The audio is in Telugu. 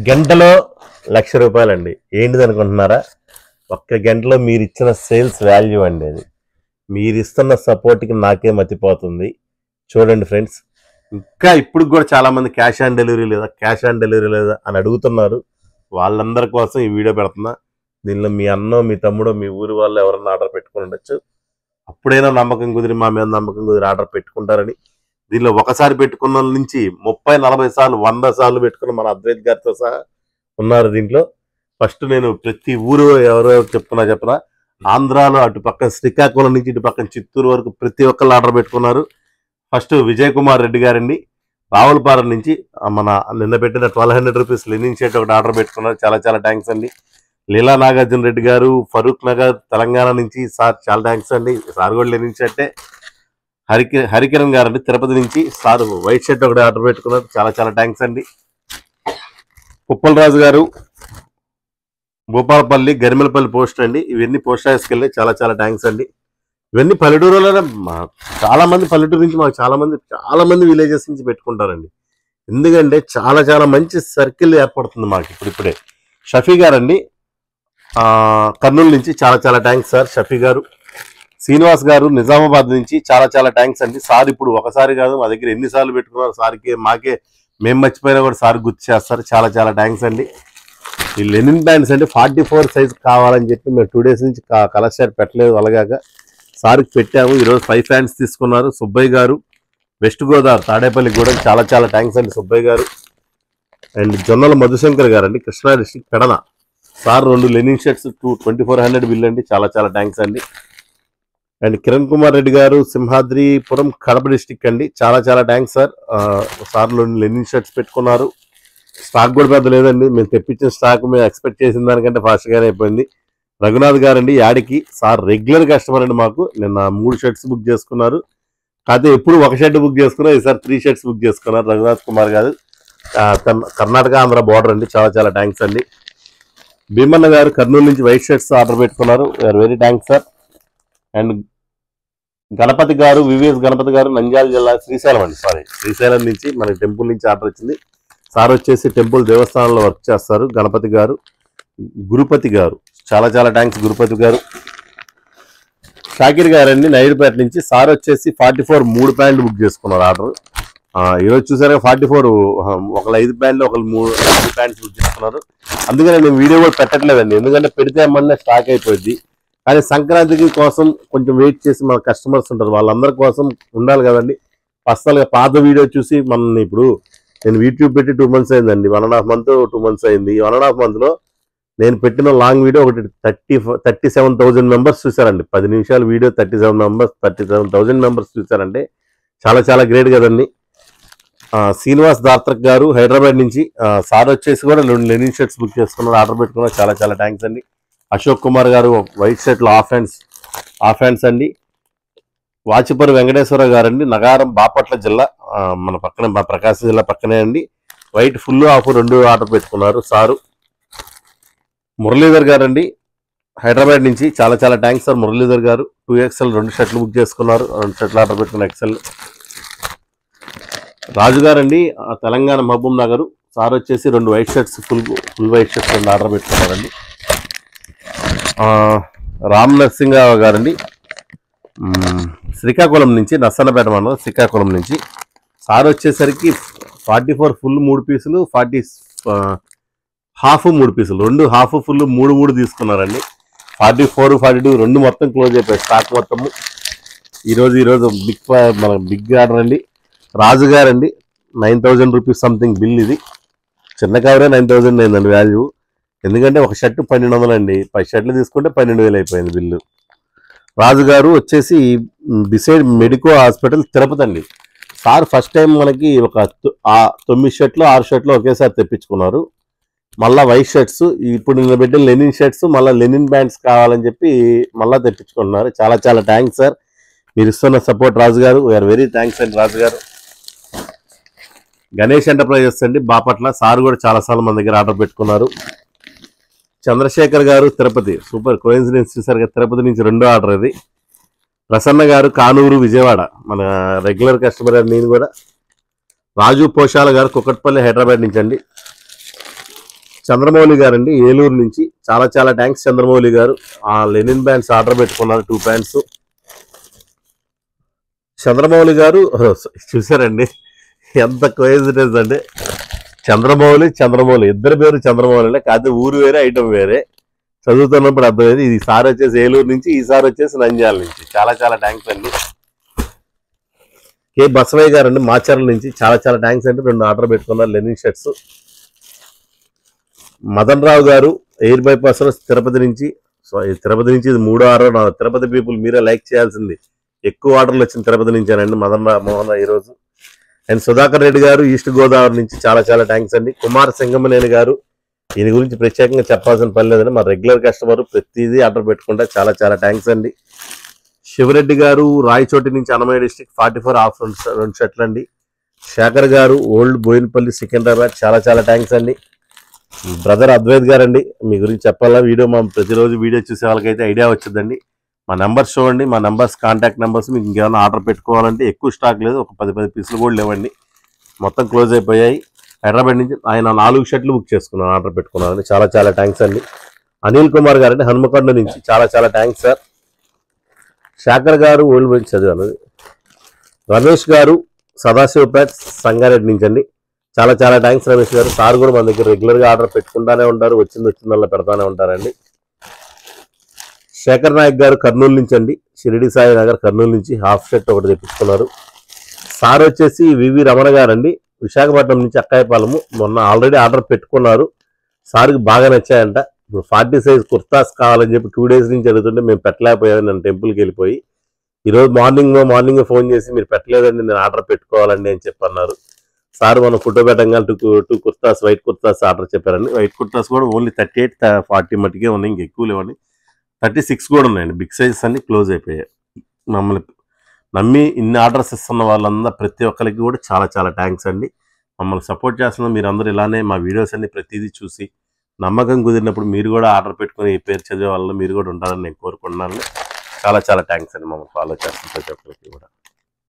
గంటలో ₹1,00,000 అండి. ఏంటిది అనుకుంటున్నారా? ఒక్క గంటలో మీరు ఇచ్చిన సేల్స్ వాల్యూ అండి అది. మీరు ఇస్తున్న సపోర్ట్కి నాకే మతిపోతుంది. చూడండి ఫ్రెండ్స్, ఇంకా ఇప్పుడు కూడా చాలా మంది క్యాష్ ఆన్ డెలివరీ లేదా అని అడుగుతున్నారు. వాళ్ళందరి కోసం ఈ వీడియో పెడుతున్నా. దీనిలో మీ అన్నో మీ తమ్ముడో మీ ఊరి వాళ్ళు ఎవరన్నా ఆర్డర్ పెట్టుకుని ఉండొచ్చు. అప్పుడైనా నమ్మకం కుదిరి మా మీద నమ్మకం కుదిరి ఆర్డర్ పెట్టుకుంటారని. దీనిలో ఒకసారి పెట్టుకున్న నుంచి 30-40 సార్లు 100 సార్లు పెట్టుకున్న మన అద్వైత్ గారితో సహా ఉన్నారు దీంట్లో. ఫస్ట్ నేను ప్రతి ఊరు ఎవరెవరు చెప్పనా ఆంధ్రాలో అటు పక్కన శ్రీకాకుళం నుంచి ఇటు పక్కన చిత్తూరు వరకు ప్రతి ఒక్కళ్ళు ఆర్డర్ పెట్టుకున్నారు. ఫస్ట్ విజయ్ కుమార్ రెడ్డి గారండి, రావులపాలెం నుంచి మన నిన్న పెట్టిన ₹1,200 లెనిన్ షర్ట్ ఒకటి ఆర్డర్ పెట్టుకున్నారు. చాలా చాలా థ్యాంక్స్ అండి. లీలా నాగార్జున రెడ్డి గారు ఫరూక్ నగర్ తెలంగాణ నుంచి, సార్ చాలా థ్యాంక్స్ అండి. సార్ కూడా లెనిన్ షర్టే. హరికిరణ్ గారండి తిరుపతి నుంచి, సార్ వైట్ షర్ట్ ఒకటి ఆర్డర్ పెట్టుకున్నారు. చాలా చాలా థ్యాంక్స్ అండి. పుప్పలరాజు గారు భూపాలపల్లి గరిమెలపల్లి పోస్ట్ అండి. ఇవన్నీ పోస్ట్ ఆఫీస్కి వెళ్ళి చాలా చాలా థ్యాంక్స్ అండి. ఇవన్నీ పల్లెటూరులోనే చాలా మంది పల్లెటూరు నుంచి మాకు చాలా మంది విలేజెస్ నుంచి పెట్టుకుంటారండి. ఎందుకంటే చాలా చాలా మంచి సర్కిల్ ఏర్పడుతుంది మాకు ఇప్పుడిప్పుడే. షఫీ గారండి కర్నూలు నుంచి, చాలా చాలా థ్యాంక్స్ సార్ షఫీ గారు. శ్రీనివాస్ గారు నిజామాబాద్ నుంచి, చాలా చాలా థ్యాంక్స్ అండి. సార్ ఇప్పుడు ఒకసారి కాదు మా దగ్గర ఎన్నిసార్లు పెట్టుకున్నారు. సార్కి మాకే మేము మర్చిపోయినా కూడా సార్ గుర్తు చేస్తారు. చాలా చాలా థ్యాంక్స్ అండి. ఈ లెనిన్ బ్యాండ్స్ అంటే 44 సైజ్ కావాలని చెప్పి మేము 2 days నుంచి కలర్ షర్ట్ పెట్టలేదు. అలాగాక సార్కి పెట్టాము. ఈరోజు 5 ఫ్యాన్స్ తీసుకున్నారు. సుబ్బయ్య గారు వెస్ట్ గోదావరి తాడేపల్లి కూడా చాలా చాలా థ్యాంక్స్ అండి సుబ్బయ్య గారు. అండ్ జొన్నల మధుశంకర్ గారు అండి Krishna district Pedana, sir 2 linen shirts 2400 bill అండి. చాలా చాలా థ్యాంక్స్ అండి. అండ్ కిరణ్ కుమార్ రెడ్డి గారు సింహాద్రిపురం కడప డిస్టిక్ అండి, చాలా చాలా thanks sir. Sir 2 linen shirts పెట్టుకున్నారు. స్టాక్ కూడా పెద్ద లేదండి, మేము తెప్పించిన స్టాక్ మేము ఎక్స్పెక్ట్ చేసిన దానికంటే ఫాస్ట్గానే అయిపోయింది. రఘునాథ్ గారండి యాడికి, సార్ రెగ్యులర్ కస్టమర్ అండి మాకు. నిన్న 3 షర్ట్స్ బుక్ చేసుకున్నారు. కాకపోతే ఎప్పుడు 1 షర్ట్ బుక్ చేసుకున్నారు, ఈసారి 3 షర్ట్స్ బుక్ చేసుకున్నారు. రఘునాథ్ కుమార్ గారు కర్ణాటక ఆంధ్ర బోర్డర్ అండి, చాలా చాలా థ్యాంక్స్ అండి. భీమన్న గారు కర్నూలు నుంచి వైట్ షర్ట్స్ ఆర్డర్ పెట్టుకున్నారు. Very thanks sir. And Ganapathi గారు వివిఎస్ గణపతి గారు నంద్యాల జిల్లా శ్రీశైలం అండి, శ్రీశైలం నుంచి మనకి టెంపుల్ నుంచి ఆర్డర్ వచ్చింది. సార్ వచ్చేసి టెంపుల్ దేవస్థానంలో వర్క్ చేస్తారు. గణపతి గారు, గురుపతి గారు, చాలా చాలా థ్యాంక్స్ గురుపతి గారు. షాకిర్ గారండి నైరుపేట నుంచి, సార్ వచ్చేసి 44 3 ప్యాంట్లు బుక్ చేసుకున్నారు ఆర్డర్. ఈరోజు చూసారా 44 ఒకళ్ళు 5 ప్యాంట్లు ఒకళ్ళు 3 ప్యాంట్స్ బుక్ చేసుకున్నారు. అందుకని నేను వీడియో కూడా పెట్టట్లేదండి, ఎందుకంటే పెడితే ఏమన్నా స్టాక్ అయిపోయింది. కానీ సంక్రాంతికి కోసం కొంచెం వెయిట్ చేసి మన కస్టమర్స్ ఉంటారు, వాళ్ళందరి కోసం ఉండాలి కదండి. పర్సనల్గా పాత వీడియో చూసి మన ఇప్పుడు నేను యూట్యూబ్ పెట్టి 2 months అయిందండి, 1.5 month 2 months అయింది. ఈ 1.5 monthలో నేను పెట్టిన లాంగ్ వీడియో ఒకటి 37,000 మెంబర్స్ చూసారండి. 10 నిమిషాల వీడియో 37,000 మెంబర్స్ చూసారంటే చాలా చాలా గ్రేట్ కదండి. శ్రీనివాస్ దాత్రక్ గారు హైదరాబాద్ నుంచి, సార్ వచ్చేసి కూడా 2 లెనిన్ షర్ట్స్ బుక్ చేసుకున్నారు, ఆర్డర్ పెట్టుకున్నారు. చాలా చాలా థ్యాంక్స్ అండి. అశోక్ కుమార్ గారు వైట్ షర్ట్లు హాఫ్ హ్యాండ్స్ అండి. వాచిపరి వెంకటేశ్వర గారు అండి నగారం బాపట్ల జిల్లా, మన పక్కన మా ప్రకాశం జిల్లా పక్కనే అండి. వైట్ ఫుల్ హాఫ్ 2 ఆర్డర్ పెట్టుకున్నారు సారు. మురళీధర్ గారు అండి హైదరాబాద్ నుంచి, చాలా చాలా థ్యాంక్స్ సార్ మురళీధర్ గారు. 2XL 2 షర్ట్లు బుక్ చేసుకున్నారు, 2 షర్ట్లు ఆర్డర్ పెట్టుకున్న XL. రాజు గారండి తెలంగాణ మహబూబ్ నగర్, సార్ వచ్చేసి 2 white shirts full white shirts 2 order పెట్టుకున్నారండి. రామ్ నరసింహ గారండి శ్రీకాకుళం నుంచి, నర్సన్నపేట మండలం శ్రీకాకుళం నుంచి, సార్ వచ్చేసరికి 44 ఫుల్ 3 పీసులు, 40 హాఫ్ 3 పీసులు, 2 హాఫ్ ఫుల్ 3 తీసుకున్నారండి. 44 42 2 మొత్తం క్లోజ్ అయిపోయాయి స్టాక్ మొత్తము. ఈరోజు మన బిగ్ ఆర్డర్ అండి. రాజు గారండి 9,000 రూపీస్ సంథింగ్ బిల్. ఇది చిన్న కవరే 9,000 అయిందండి వాల్యూ. ఎందుకంటే ఒక షర్ట్ 1,200 అండి, 10 షర్ట్లు తీసుకుంటే 12,000 అయిపోయింది బిల్లు. రాజు గారు వచ్చేసి డిసైడ్ మెడికో హాస్పిటల్ తిరుపతి అండి. సార్ ఫస్ట్ టైం మనకి ఒక 9 షర్ట్లు 6 షర్ట్లు ఒకేసారి తెప్పించుకున్నారు. మళ్ళీ వైట్ షర్ట్స్, ఇప్పుడు నిన్న పెట్టిన లెనిన్ షర్ట్స్, మళ్ళీ లెనిన్ బ్యాండ్స్ కావాలని చెప్పి మళ్ళీ తెప్పించుకుంటున్నారు. చాలా చాలా థ్యాంక్స్ సార్, మీరు ఇస్తున్న సపోర్ట్ రాజు గారు. వీఆర్ వెరీ థ్యాంక్స్ అండి రాజు గారు. గణేష్ ఎంటర్ప్రైజెస్ అండి బాపట్ల, సార్ కూడా చాలాసార్లు మన దగ్గర ఆర్డర్ పెట్టుకున్నారు. చంద్రశేఖర్ గారు తిరుపతి, సూపర్ కోయిన్సిడెన్స్ చూసారు కదా, తిరుపతి నుంచి 2వ ఆర్డర్ ఇది. ప్రసన్న గారు కానూరు విజయవాడ, మన రెగ్యులర్ కస్టమర్. నేను కూడా రాజు పోషాల గారు కుకట్పల్లి హైదరాబాద్ నుంచి అండి. చంద్రమౌళి గారు అండి, ఏలూరు నుంచి. చాలా చాలా థ్యాంక్స్ చంద్రమౌళి గారు. ఆ లెనిన్ బ్యాండ్స్ ఆర్డర్ పెట్టుకున్నారు, 2 ప్యాంట్స్. చంద్రమౌళి గారు చూసారండి ఎంత కోయిన్సిడెన్స్ అంటే, చంద్రమౌళి ఇద్దరు పేరు చంద్రమౌళి, కాకపోతే ఊరు వేరే ఐటమ్ వేరే. చదువుతున్నప్పుడు అర్థమైంది. ఇది సార్ వచ్చేసి ఏలూరు నుంచి, ఈసారి వచ్చేసి నంద్యాల నుంచి. చాలా చాలా థ్యాంక్స్ అండి. కే బసవయ్య గారు అండి, మాచర్ల నుంచి. చాలా చాలా థ్యాంక్స్ అండి. 2 ఆర్డర్ పెట్టుకున్నారు లెనిన్ షర్ట్స్. మదన్ రావు గారు ఎయిర్ బైపాస్ తిరుపతి నుంచి. సో తిరుపతి నుంచి ఇది 3వ ఆర్డర్. తిరుపతి పీపుల్ మీరే లైక్ చేయాల్సింది. ఎక్కువ ఆర్డర్లు వచ్చిన తిరుపతి నుంచేనండి మోహన్ రావు ఈరోజు. అండ్ సుధాకర్ రెడ్డి గారు ఈస్ట్ గోదావరి నుంచి. చాలా చాలా థ్యాంక్స్ అండి. కుమార్ సింగమనేని గారు, దీని గురించి ప్రత్యేకంగా చెప్పాల్సిన పని లేదండి, మా రెగ్యులర్ కస్టమర్, ప్రతిదీ ఆర్డర్ పెట్టుకుంటా. చాలా చాలా థ్యాంక్స్ అండి. శివరెడ్డి గారు రాయచోటి నుంచి, అన్నమయ్య డిస్ట్రిక్ట్, 44 ఆఫ్ 2 షర్ట్లు అండి. శేఖర్ గారు ఓల్డ్ బోయినపల్లి, సికింద్రాబాద్. చాలా చాలా థ్యాంక్స్ అండి. బ్రదర్ అద్వైత్ గారు అండి, మీ గురించి చెప్పాలా, వీడియో మా ప్రతిరోజు వీడియో చూసే వాళ్ళకైతే ఐడియా వచ్చిందండి. మా నెంబర్స్ చూడండి, మా నెంబర్స్ కాంటాక్ట్ నెంబర్స్. మీకు ఇంకేమైనా ఆర్డర్ పెట్టుకోవాలంటే ఎక్కువ స్టాక్ లేదు, ఒక 10 పీసులు కూడా లేవండి, మొత్తం క్లోజ్ అయిపోయాయి. హైదరాబాద్ నుంచి ఆయన 4 షర్ట్లు బుక్ చేసుకున్నాను, ఆర్డర్ పెట్టుకున్నానండి. చాలా చాలా థ్యాంక్స్ అండి. అనిల్ కుమార్ గారు అండి, హనుమకొండ నుంచి. చాలా చాలా థ్యాంక్స్ సార్. శేఖర్ గారు ఓల్డ్ బెంచ్ చదివాను. రమేష్ గారు సదాశివపేట్, సంగారెడ్డి నుంచి అండి. చాలా చాలా థ్యాంక్స్ రమేష్ గారు. సార్ కూడా మన దగ్గర రెగ్యులర్గా ఆర్డర్ పెట్టుకుంటానే ఉంటారు, వచ్చిందల్లా పెడతానే ఉంటారండి. శేఖర్ నాయక్ గారు కర్నూలు నుంచి అండి, షిరిడి సాయి నగర్ కర్నూలు నుంచి. హాఫ్ షర్ట్ ఒకటి తెప్పించుకున్నారు. సార్ వచ్చేసి వివి రమణ గారు అండి, విశాఖపట్నం నుంచి, అక్కాయపాలెము. మొన్న ఆల్రెడీ ఆర్డర్ పెట్టుకున్నారు, సార్కి బాగా నచ్చాయంట. ఇప్పుడు 40 సైజ్ కుర్తాస్ కావాలని చెప్పి 2 డేస్ నుంచి అడుగుతుంటే మేము పెట్టలేకపోయాము, నన్ను టెంపుల్కి వెళ్ళిపోయి. ఈరోజు మార్నింగ్ ఫోన్ చేసి మీరు పెట్టలేదండి, నేను ఆర్డర్ పెట్టుకోవాలండి అని చెప్పన్నారు. సార్ మనం ఫోటో పెట్టంగా 2 కుర్తాస్, వైట్ కుర్తాస్ ఆర్డర్ చెప్పారండి. వైట్ కుర్తాస్ కూడా ఓన్లీ 38, 40 మట్టికే ఉన్నాయి, ఇంకెక్కువ లేవండి. 36 కూడా ఉన్నాయండి. బిగ్ సైజెస్ అన్ని క్లోజ్ అయిపోయాయి. మమ్మల్ని నమ్మి ఇన్ని ఆర్డర్స్ ఇస్తున్న వాళ్ళందరూ ప్రతి ఒక్కరికి కూడా చాలా చాలా థ్యాంక్స్ అండి. మమ్మల్ని సపోర్ట్ చేస్తున్న మీరందరూ ఇలానే మా వీడియోస్ అన్ని ప్రతిదీ చూసి నమ్మకం కుదిరినప్పుడు మీరు కూడా ఆర్డర్ పెట్టుకుని ఈ పేరు చదివే వాళ్ళు మీరు కూడా ఉంటారని నేను కోరుకుంటున్నాను. చాలా చాలా థ్యాంక్స్ అండి, మమ్మల్ని ఫాలో చేస్తున్న ప్రతి ఒక్కరికి కూడా.